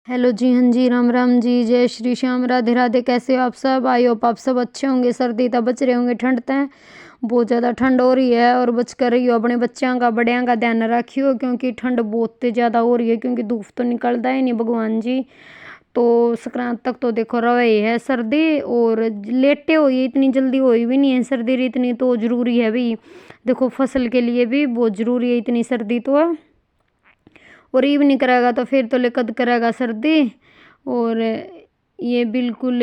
Hello जी, हाँ जी, राम राम जी, जय श्री श्याम, राधे राधे। कैसे हो आप सब? आई होप आप सब अच्छे होंगे। सर्दी तो बच रहे होंगे, ठंड तो बहुत ज़्यादा ठंड हो रही है और बच कर रही हो। अपने बच्चों का बड़ियां का ध्यान रखियो क्योंकि ठंड बहुत ज़्यादा हो रही है, क्योंकि धूप तो निकलता ही नहीं भगवान जी। तो संक्रांत तक तो देखो रहे है सर्दी, और लेटे हुई इतनी जल्दी हुई भी नहीं है सर्दी, इतनी तो ज़रूरी है भी। देखो फसल के लिए भी बहुत ज़रूरी है इतनी सर्दी तो है। और ये भी नहीं करेगा तो फिर तो कद करेगा सर्दी। और ये बिल्कुल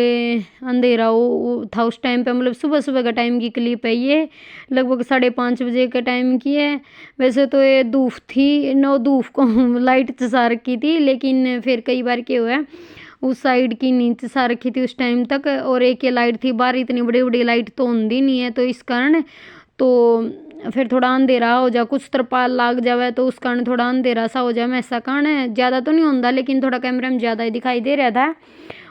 अंधेरा था उस टाइम पे, मतलब सुबह सुबह का टाइम की क्लिप है ये, लगभग 5:30 बजे के टाइम की है। वैसे तो ये धूप थी, नो धूप को लाइट चसा रखी थी, लेकिन फिर कई बार क्या हुआ है उस साइड की नीचे सा रखी थी उस टाइम तक, और एक ये लाइट थी बाहर, इतनी बड़ी बड़ी लाइट तो होती नहीं है, तो इस कारण तो फिर थोड़ा अंधेरा हो जा, कुछ तरपाल लाग जावे तो उस कारण थोड़ा अंधेरा सा हो जाए। ऐसा कारण है, ज़्यादा तो नहीं होता लेकिन थोड़ा कैमरे में ज़्यादा ही दिखाई दे रहा था।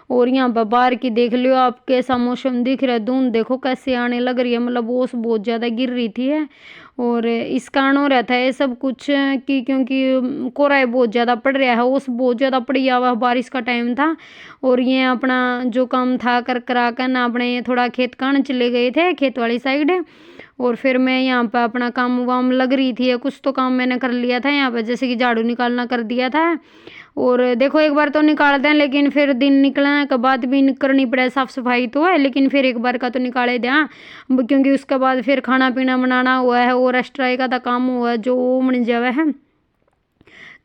और यहाँ पर बाहर की देख लियो आप, कैसा मौसम दिख रहा है, धुंध देखो कैसे आने लग रही है, मतलब ओस बहुत ज़्यादा गिर रही थी है। और इस कारण हो रहा था ये सब कुछ कि क्योंकि कोहरा बहुत ज़्यादा पड़ रहा है, ओस बहुत ज़्यादा पड़ी हुआ, बारिश का टाइम था। और ये अपना जो काम था कर करा कर ना अपने थोड़ा खेत कान चले गए थे, खेत वाली साइड। और फिर मैं यहाँ पर अपना काम वाम लग रही थी, कुछ तो काम मैंने कर लिया था यहाँ पर, जैसे कि झाड़ू निकालना कर दिया था। और देखो एक बार तो निकालते हैं, लेकिन फिर दिन निकलने के बाद भी करनी पड़े, साफ सफाई तो है लेकिन फिर एक बार का तो निकाले दे, हाँ। क्योंकि उसके बाद फिर खाना पीना बनाना हुआ है और एक्स्ट्रा का काम हुआ है जो बन जावे है।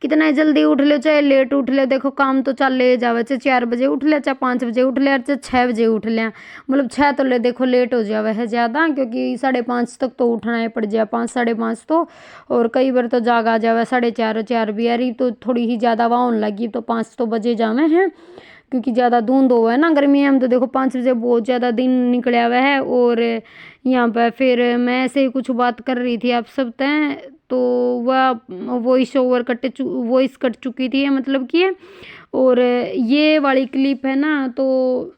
कितना जल्दी उठ लो चाहे लेट उठ ले, देखो काम तो चल ले जावे, चाहे 4 बजे उठ ले, चाहे 5 बजे उठ ले, चाहे 6 बजे उठ ले, मतलब 6 तो ले देखो लेट हो जावे है ज़्यादा, क्योंकि 5:30 तक तो उठना है पड़ जाए, 5 5:30 तो। और कई बार तो जाग आ जावे 4:30 4 भी, यार तो थोड़ी ही ज़्यादा वहाँ होने लगी तो 5 तो बजे जावे हैं, क्योंकि ज़्यादा धुंध हुआ है ना गर्मी में, तो देखो 5 बजे बहुत ज़्यादा दिन निकला हुआ है। और यहाँ पर फिर मैं ऐसे ही कुछ बात कर रही थी आप सब तय, तो वह वॉइस कट चुकी थी, मतलब कि। और ये वाली क्लिप है ना, तो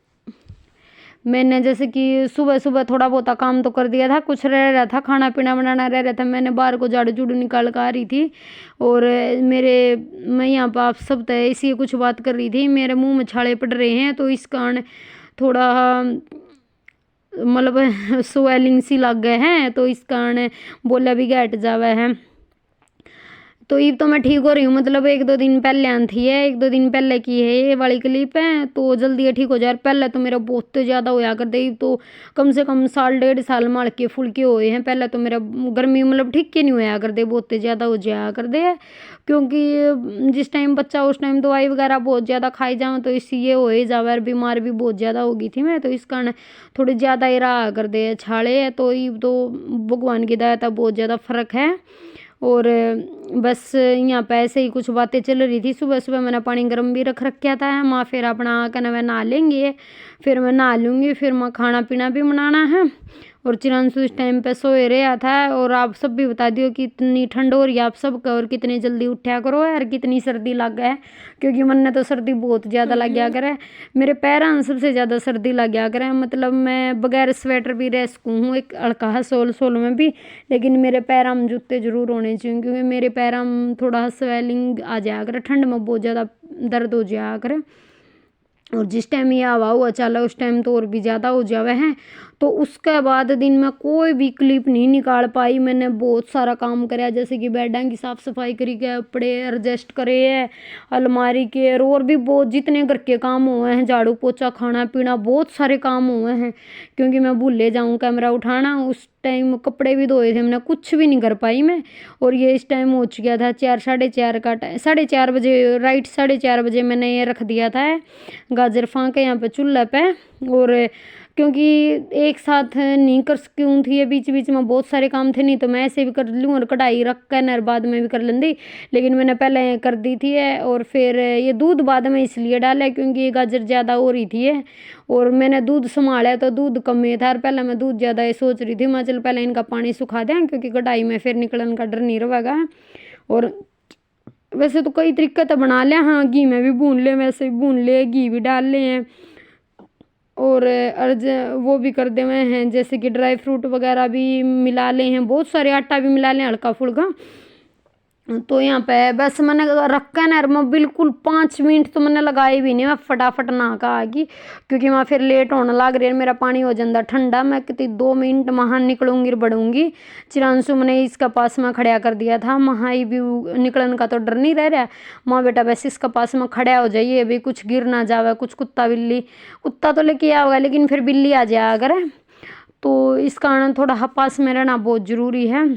मैंने जैसे कि सुबह सुबह थोड़ा बहुत काम तो कर दिया था, कुछ रह रहा था, खाना पीना बनाना रह रहा था, मैंने बाहर को झाड़ू झूड़ू निकाल कर आ रही थी। और मैं यहाँ पर आप सब तय इसी कुछ बात कर रही थी, मेरे मुंह में छाले पड़ रहे हैं, तो इस कारण थोड़ा मतलब स्वेलिंग सी लग गए हैं, तो इस कारण बोला भी घट जावा है। तो ये तो मैं ठीक हो रही हूँ, मतलब 1-2 दिन पहले आई थी है, 1-2 दिन पहले की है ये वाली क्लिप है, तो जल्दी ये ठीक हो जाए। पहले तो मेरा बहुत ज़्यादा होया कर दे, तो कम से कम 1.5 साल मार के फुलके हुए हैं। पहले तो मेरा गर्मी मतलब ठीक के नहीं होया कर दे, बहुत ज़्यादा हो जाया कर दे, क्योंकि जिस टाइम बच्चा उस टाइम दवाई वगैरह बहुत ज़्यादा खाई जाऊँ तो इसी ये हो ही जावा, बीमार भी बहुत ज़्यादा हो गई थी मैं, तो इस कारण थोड़ी ज़्यादा ही रहा कर दे छाले, तो ये तो भगवान की दया था बहुत ज़्यादा फ़र्क है। और बस यहाँ पे ऐसे ही कुछ बातें चल रही थी। सुबह सुबह मैंने पानी गर्म भी रख रखा था माँ, फिर अपना कहना मैं नहा लेंगे, फिर मैं नहा लूँगी, फिर मैं खाना पीना भी बनाना है। और चिरांशु इस टाइम पे सोए रहा था। और आप सब भी बता दियो कि इतनी ठंड हो रही है आप सब का, और कितनी जल्दी उठा करो यार, कितनी सर्दी लग गया है, क्योंकि मन ने तो सर्दी बहुत ज़्यादा लग गया करे, मेरे पैरों में सबसे ज़्यादा सर्दी लग गया करे, मतलब मैं बगैर स्वेटर भी रह सकूँ हूँ, एक हल्का है सोल सोल में भी, लेकिन मेरे पैरों में जूते जरूर होने चाहिए, क्योंकि मेरे पैरों में थोड़ा स्वेलिंग आ जाया करे, ठंड में बहुत ज़्यादा दर्द हो जाया करे। और जिस टाइम ये हवा हुआ चला उस टाइम तो और भी ज़्यादा हो जावे हैं। तो उसके बाद दिन में कोई भी क्लिप नहीं निकाल पाई, मैंने बहुत सारा काम कराया, जैसे कि बेडों की साफ़ सफाई करी के, कपड़े एडजस्ट करे है, अलमारी के, और भी बहुत जितने घर के काम हुए हैं, झाड़ू पोछा खाना पीना बहुत सारे काम हुए हैं, क्योंकि मैं भूले जाऊँ कैमरा उठाना, उस टाइम कपड़े भी धोए थे मैंने, कुछ भी नहीं कर पाई मैं। और ये इस टाइम हो गया था 4 4:30 का टाइम, 4:30 बजे, राइट 4:30 मैंने ये रख दिया था गाजर फाँक के यहाँ पे चूल्हे पे। और क्योंकि एक साथ नहीं कर सकूँ थी, ये बीच बीच में बहुत सारे काम थे, नहीं तो मैं ऐसे भी कर लूँ और कढ़ाई रख कर न बाद में भी कर लेंदी, लेकिन मैंने पहले कर दी थी है। और फिर ये दूध बाद में इसलिए डाला क्योंकि ये गाजर ज़्यादा हो रही थी है, और मैंने दूध संभाला तो दूध कम ही था, और पहले मैं दूध ज़्यादा ये सोच रही थी मैं चल पहले इनका पानी सुखा दें, क्योंकि कढ़ाई में फिर निकलने का डर नहीं रहेगा। और वैसे तो कई तरीके तो बना लिया, हाँ घी में भी भून ले, वैसे भी भून ले, घी भी डाल ले हैं, और अर्ज वो भी कर दे हुए हैं, जैसे कि ड्राई फ्रूट वगैरह भी मिला ले हैं, बहुत सारे आटा भी मिला लें हल्का फुल्का। तो यहाँ पे बस मैंने रखा ना, मैं बिल्कुल 5 मिनट तो मैंने लगाए भी नहीं, मैं फटाफट नहा का आ गई, क्योंकि वहाँ फिर लेट होने लग रही है, मेरा पानी हो जाता ठंडा। मैं कितनी 2 मिनट वहाँ निकलूंगी बढ़ूंगी। चिरांशु मैंने इसका पास में खड़ा कर दिया था, वहाँ ही भी निकलने का तो डर नहीं रह रहा। माँ बेटा वैसे इसका पास में खड़ा हो जाइए, अभी कुछ गिर ना जावे, कुछ कुत्ता बिल्ली, कुत्ता तो लेके आओगे लेकिन फिर बिल्ली आ जाए अगर, तो इस कारण थोड़ा पास में रहना बहुत ज़रूरी है।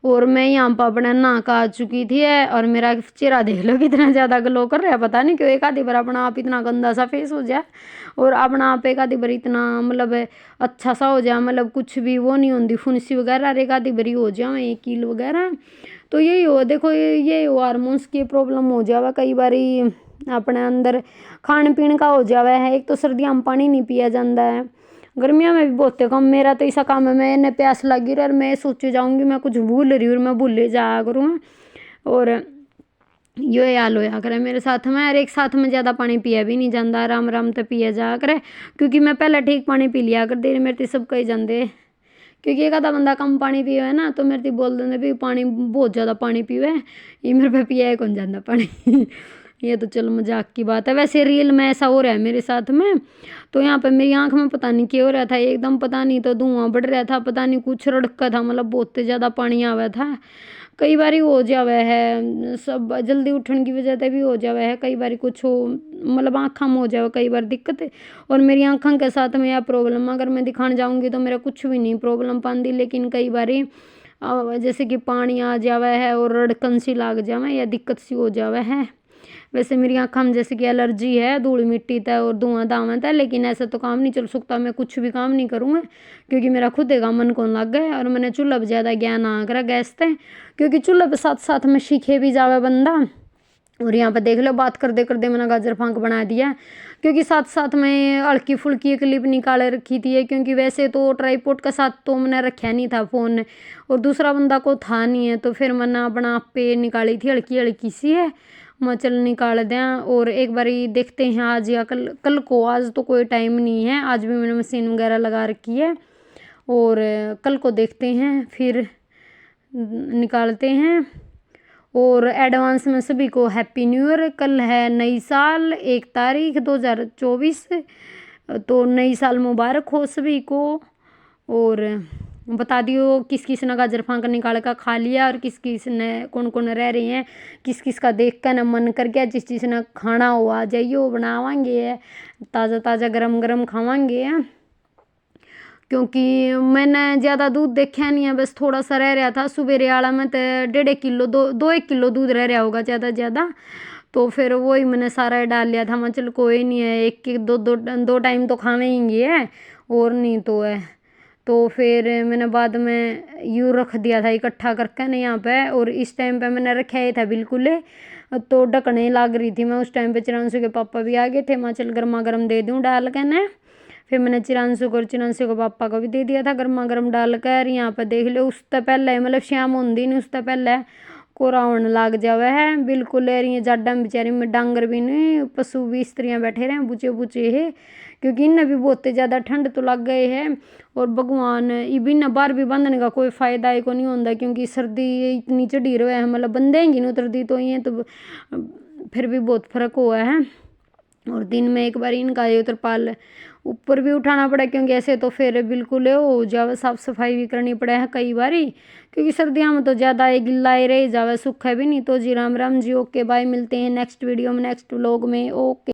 और मैं यहाँ पर अपना नहा का आ चुकी थी और मेरा चेहरा देख लो कितना ज़्यादा ग्लो कर रहा है, पता नहीं क्यों। एक आधी बार अपना आप इतना गंदा सा फेस हो जाए और अपना आप एक आधी बार इतना मतलब अच्छा सा हो जाए, मतलब कुछ भी वो नहीं होती फुंसी वगैरह, और एक आधी बारी हो जाए एक कील वगैरह। तो यही हो, देखो ये हो हारमोन्स की प्रॉब्लम हो जावा कई बारी अपने अंदर, खान पीन का हो जावा है। एक तो सर्दियों में पानी नहीं पिया जाता है, गर्मियों में भी बहुत कम। मेरा तो ऐसा काम है, मैंने प्यास लगी रही और मैं सोचे जाऊंगी मैं कुछ भूल रही हूँ और मैं भूले जाया करूँ, और ये हाल होया करे मेरे साथ में। और एक साथ में ज़्यादा पानी पिया भी नहीं जाता, आराम आराम तो पिया जा करे, क्योंकि मैं पहले ठीक पानी पी लिया कर दे मेरे तो सब कही जाते, क्योंकि एक आधा बंदा कम पानी पियो है ना तो मेरे तो बोल देंगे भी पानी बहुत ज़्यादा पानी पियो है, ये मेरे पे पिया है कौन जाता पानी। ये तो चलो मजाक की बात है, वैसे रियल में ऐसा हो रहा है मेरे साथ में। तो यहाँ पे मेरी आंख में पता नहीं क्या हो रहा था, एकदम पता नहीं तो धुआं बढ़ रहा था, पता नहीं कुछ रड़का था, मतलब बहुत ज़्यादा पानी आवा था। कई बार हो जावे है, सब जल्दी उठने की वजह से भी हो जावे है, कई बार कुछ हो मतलब आँखों में हो जावे कई बार दिक्कत है। और मेरी आँखों के साथ में यह प्रॉब्लम, अगर मैं दिखाने जाऊँगी तो मेरा कुछ भी नहीं प्रॉब्लम पाती, लेकिन कई बार जैसे कि पानी आ जावे है और रड़कन सी लाग जावे या दिक्कत सी हो जावे है। वैसे मेरी आँखों में जैसे कि एलर्जी है धूल मिट्टी तय और धुआं धावां तय, लेकिन ऐसा तो काम नहीं चल सकता, मैं कुछ भी काम नहीं करूँगा क्योंकि मेरा खुद का मन कौन लग गया। और मैंने चूल्हा पर ज़्यादा ज्ञान आ करा गैस ते, क्योंकि चूल्हा पर साथ साथ में सीखे भी जावे बंदा। और यहाँ पर देख लो बात करते करते मैंने गाजर फांक बना दिया, क्योंकि साथ साथ में हल्की फुल्की एक क्लिप निकाल रखी थी, क्योंकि वैसे तो ट्राईपोड का साथ तो मैंने रखा नहीं था फ़ोन, और दूसरा बंदा को था नहीं है, तो फिर मैंने अपना आप पे निकाली थी हल्की हल्की सी है, मैं चल निकाल दें। और एक बारी देखते हैं आज या कल, कल को, आज तो कोई टाइम नहीं है, आज भी मैंने मशीन वगैरह लगा रखी है, और कल को देखते हैं फिर निकालते हैं। और एडवांस में सभी को हैप्पी न्यू ईयर। कल है नई साल 1 तारीख 2024, तो नई साल मुबारक हो सभी को। और बता दियो किस किस ने गाजर फांक निकाल कर खा लिया, और किस किस ने कौन कौन रह रहे हैं, किस किस का देख कर न मन कर गया, जिस चीज़ ने खाना हो आ जाइयो बनावांगे, ताज़ा ताज़ा गरम गरम खावांगे। क्योंकि मैंने ज़्यादा दूध देखा नहीं है, बस थोड़ा सा रह रहा था सुबेरे वाला में, तो 1.5 किलो 2-1 किलो दूध रह रहा होगा ज़्यादा ज़्यादा, तो फिर वही मैंने सारा डाल लिया था। मैं चल कोई नहीं है, एक एक दो दो दो टाइम तो खावेंगे है, और नहीं तो है। तो फिर मैंने बाद में यूँ रख दिया था इकट्ठा करके ना यहाँ पे, और इस टाइम पे मैंने रखा ही था बिल्कुल, तो ढकने लग रही थी मैं उस टाइम पे। चिरांशु के पापा भी आ गए थे, मैं चल गर्मा गर्म दे दूँ डाल के ना, फिर मैंने चिरांशु को और चिरांशु को पापा को भी दे दिया था गर्मा गर्म डाल कर। यहाँ पे देख लो उससे पहले मतलब शाम होंगी नहीं उससे पहले कोरा होने लग जावे है बिल्कुल। ये जाडा में बेचारी में डांगर भी नहीं, पशु भी स्त्रियाँ बैठे रहे बुचे बुचे है, क्योंकि इन्हें भी बहुत ज़्यादा ठंड तो लग गए है। और भगवान इन्हें बाहर भी बंधने का कोई फ़ायदा ही को नहीं होता, क्योंकि सर्दी इतनी चढ़ी रहे है, मतलब बंधेंगी नहीं उतरती, तो ये तो फिर भी बहुत फर्क हुआ है। और दिन में एक बार इनका ये तिरपाल ऊपर भी उठाना पड़ा, क्योंकि ऐसे तो फिर बिल्कुल हो जावे, साफ सफाई भी करनी पड़े है कई बारी, क्योंकि सर्दियों में तो ज़्यादा ही गिल्ला ही रह जावे, सूखा भी नहीं। तो जी राम राम जी, ओके बाय, मिलते हैं नेक्स्ट वीडियो में नेक्स्ट व्लॉग में, ओके।